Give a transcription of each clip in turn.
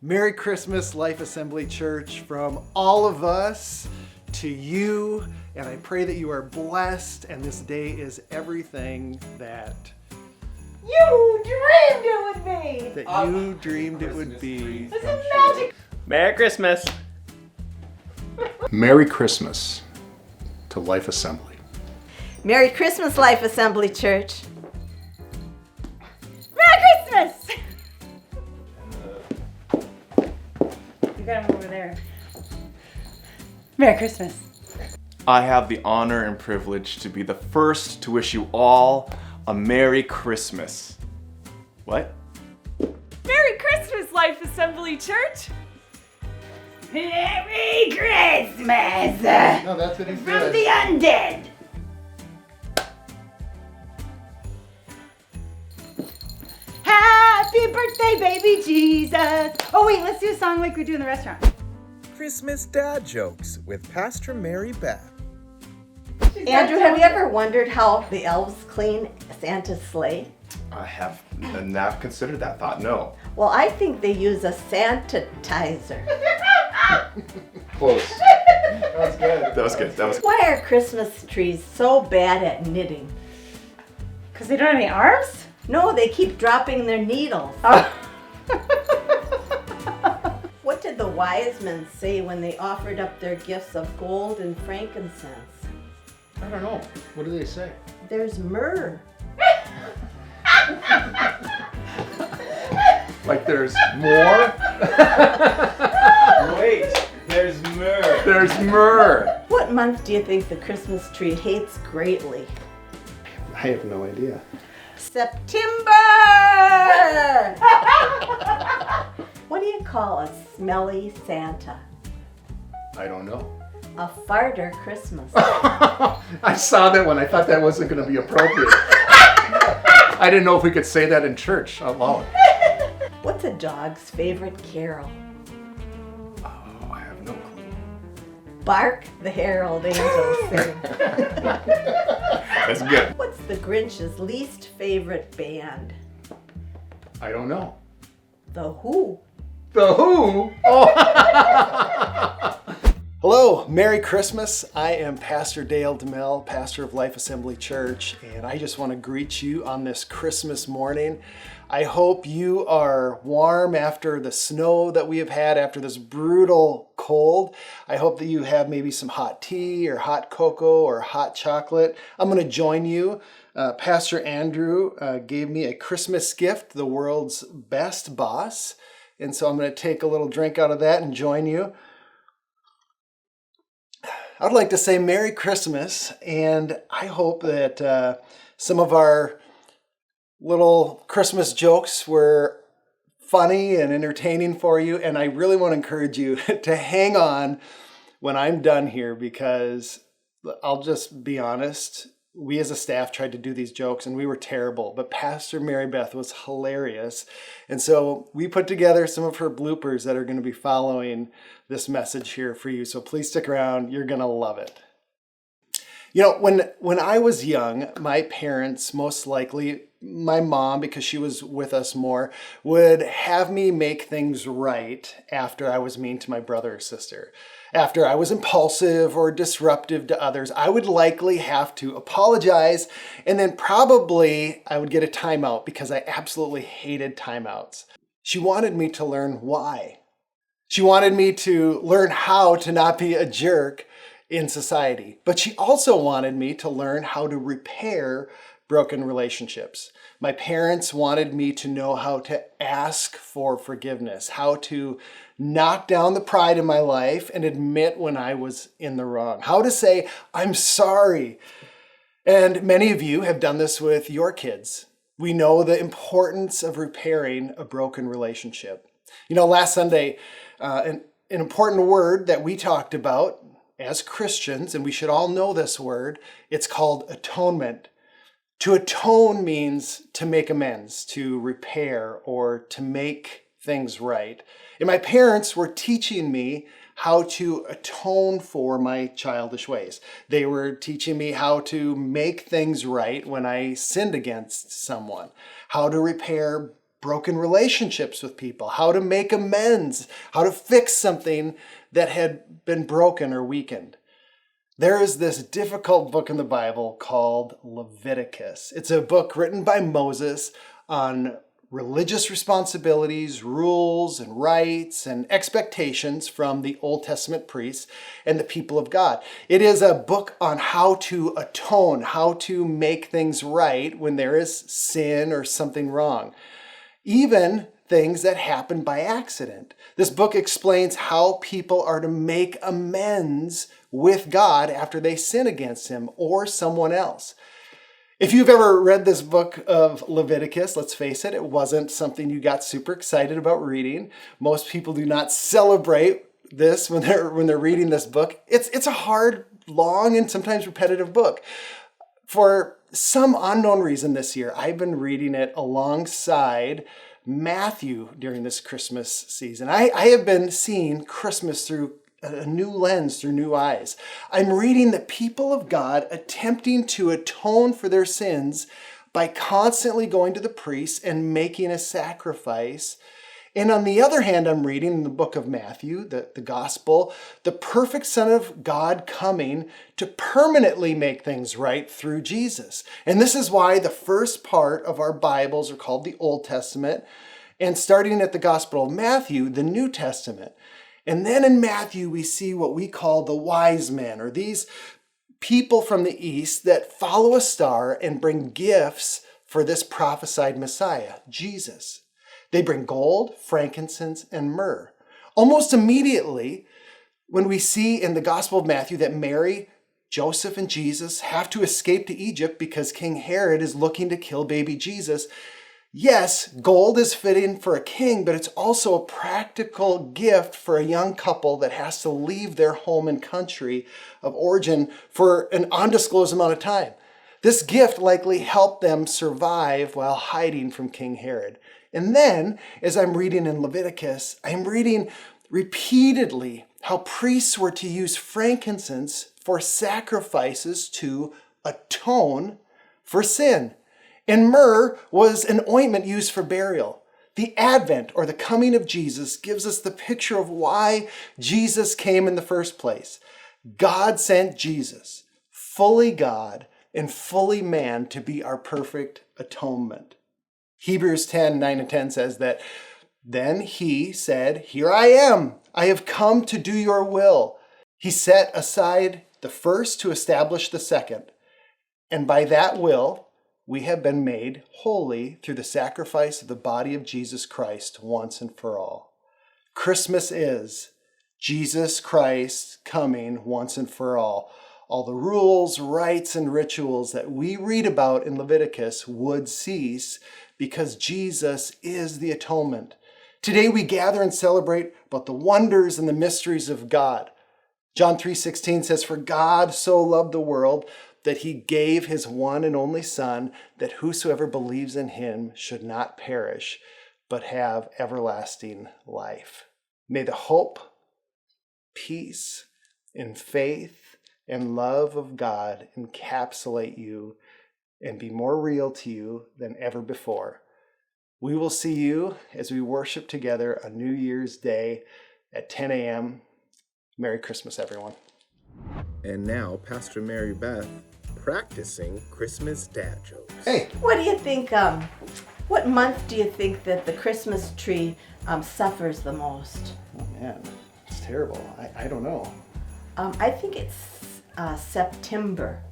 Merry Christmas, Life Assembly Church, from all of us to you. And I pray that you are blessed and this day is everything that you dreamed it would be. You dreamed it would be. This is magic. Merry Christmas. Merry Christmas to Life Assembly. Merry Christmas, Life Assembly Church. Merry Christmas. You got him over there. Merry Christmas. I have the honor and privilege to be the first to wish you all a Merry Christmas. What? Merry Christmas, Life Assembly Church! Merry Christmas No, that's what he from the undead. Happy birthday, baby Jesus. Oh wait, let's do a song like we do in the restaurant. Christmas Dad Jokes with Pastor Mary Beth. Andrew, have you ever wondered how the elves clean Santa's sleigh? I have not considered that thought, no. Well, I think they use a Santitizer. Close. That was good. That was good. That was Why are Christmas trees so bad at knitting? Because they don't have any arms? No, they keep dropping their needles. What did the wise men say when they offered up their gifts of gold and frankincense? I don't know. What do they say? There's myrrh. Like there's more? Wait, there's myrrh. There's myrrh. What month do you think the Christmas tree hates greatly? I have no idea. September! What do you call a smelly Santa? I don't know. A farter Christmas. I saw that one. I thought that wasn't going to be appropriate. I didn't know if we could say that in church out loud. What's a dog's favorite carol? Oh, I have no clue. Bark the Herald Angels Sing. That's good. What's the Grinch's least favorite band? I don't know. The Who. The Who? Oh. Hello, Merry Christmas. I am Pastor Dale DeMille, pastor of Life Assembly Church, and I just want to greet you on this Christmas morning. I hope you are warm after the snow that we have had, after this brutal cold. I hope that you have maybe some hot tea or hot cocoa or hot chocolate. I'm going to join you. Pastor Andrew gave me a Christmas gift, the world's best boss. And so I'm going to take a little drink out of that and join you. I'd like to say Merry Christmas, and I hope that some of our little Christmas jokes were funny and entertaining for you, and I really want to encourage you to hang on when I'm done here, because I'll just be honest, we as a staff tried to do these jokes and we were terrible, but Pastor Mary Beth was hilarious. And so we put together some of her bloopers that are going to be following this message here for you. So please stick around. You're going to love it. You know, when I was young, my parents, most likely my mom, because she was with us more, would have me make things right after I was mean to my brother or sister. After I was impulsive or disruptive to others, I would likely have to apologize, and then probably I would get a timeout because I absolutely hated timeouts. She wanted me to learn why. She wanted me to learn how to not be a jerk in society. But she also wanted me to learn how to repair broken relationships. My parents wanted me to know how to ask for forgiveness, how to knock down the pride in my life and admit when I was in the wrong, how to say, I'm sorry. And many of you have done this with your kids. We know the importance of repairing a broken relationship. You know, last Sunday, an important word that we talked about as Christians, and we should all know this word, it's called atonement. To atone means to make amends, to repair, or to make things right. And my parents were teaching me how to atone for my childish ways. They were teaching me how to make things right when I sinned against someone, how to repair broken relationships with people, how to make amends, how to fix something that had been broken or weakened. There is this difficult book in the Bible called Leviticus. It's a book written by Moses on religious responsibilities, rules and rights and expectations from the Old Testament priests and the people of God. It is a book on how to atone, how to make things right when there is sin or something wrong. Even things that happen by accident. This book explains how people are to make amends with God after they sin against him or someone else. If you've ever read this book of Leviticus, let's face it, it wasn't something you got super excited about reading. Most people do not celebrate this when they're reading this book. It's a hard, long, and sometimes repetitive book. For some unknown reason this year, I've been reading it alongside Matthew during this Christmas season. I have been seeing Christmas through a new lens, through new eyes. I'm reading the people of God attempting to atone for their sins by constantly going to the priest and making a sacrifice. And on the other hand, I'm reading in the book of Matthew, the gospel, the perfect Son of God coming to permanently make things right through Jesus. And this is why the first part of our Bibles are called the Old Testament, and starting at the Gospel of Matthew, the New Testament. And then in Matthew, we see what we call the wise men, or these people from the east that follow a star and bring gifts for this prophesied Messiah, Jesus. They bring gold, frankincense, and myrrh. Almost immediately, when we see in the Gospel of Matthew that Mary, Joseph, and Jesus have to escape to Egypt because King Herod is looking to kill baby Jesus, yes, gold is fitting for a king, but it's also a practical gift for a young couple that has to leave their home and country of origin for an undisclosed amount of time. This gift likely helped them survive while hiding from King Herod. And then, as I'm reading in Leviticus, I'm reading repeatedly how priests were to use frankincense for sacrifices to atone for sin. And myrrh was an ointment used for burial. The advent, or the coming of Jesus, gives us the picture of why Jesus came in the first place. God sent Jesus, fully God and fully man, to be our perfect atonement. Hebrews 10:9-10 says that, "Then he said, 'Here I am. I have come to do your will.' He set aside the first to establish the second. And by that will, we have been made holy through the sacrifice of the body of Jesus Christ once and for all." Christmas is Jesus Christ coming once and for all. All the rules, rites, and rituals that we read about in Leviticus would cease because Jesus is the atonement. Today we gather and celebrate about the wonders and the mysteries of God. John 3:16 says, "For God so loved the world that he gave his one and only Son, that whosoever believes in him should not perish, but have everlasting life." May the hope, peace, and faith and love of God encapsulate you and be more real to you than ever before. We will see you as we worship together on New Year's Day at 10 a.m. Merry Christmas, everyone. And now, Pastor Mary Beth practicing Christmas dad jokes. Hey, What do you think, what month do you think that the Christmas tree suffers the most? oh man, it's terrible. I don't know. I think it's September.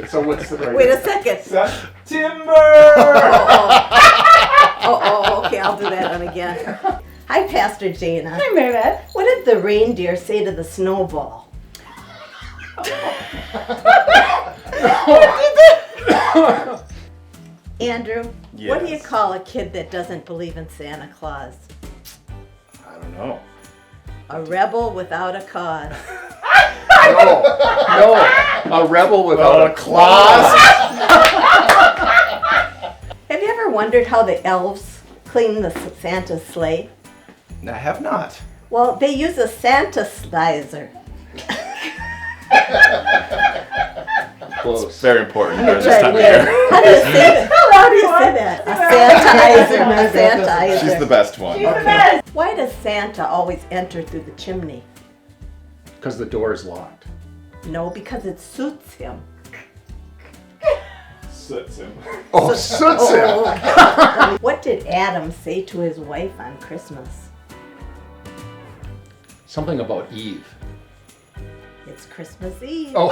So what's the right? Wait a second. Timber! Oh, okay, I'll do that one again. Hi, Pastor Jana. Hi, Mary Beth. What did the reindeer say to the snowball? Andrew, what do you Yes. call a kid that doesn't believe in Santa Claus? I don't know. A rebel without a cause. No, a rebel without a claws. Have you ever wondered how the elves clean the Santa's sleigh? I have not. Well, they use a Santa-slizer. Close. Very important during this Right, time of yeah. year. How do you say that? How do you say that? A Santaizer. She's the best one. She's the best. Why does Santa always enter through the chimney? Because the door is locked. No, because it suits him. Sits him. Oh, suits him. What did Adam say to his wife on Christmas? Something about Eve. It's Christmas Eve. Oh,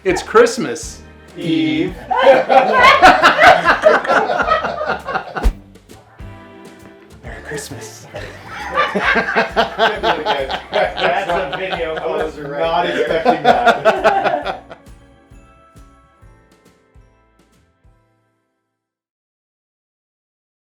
it's Christmas. Eve. Merry Christmas. That's a video. I was not expecting that.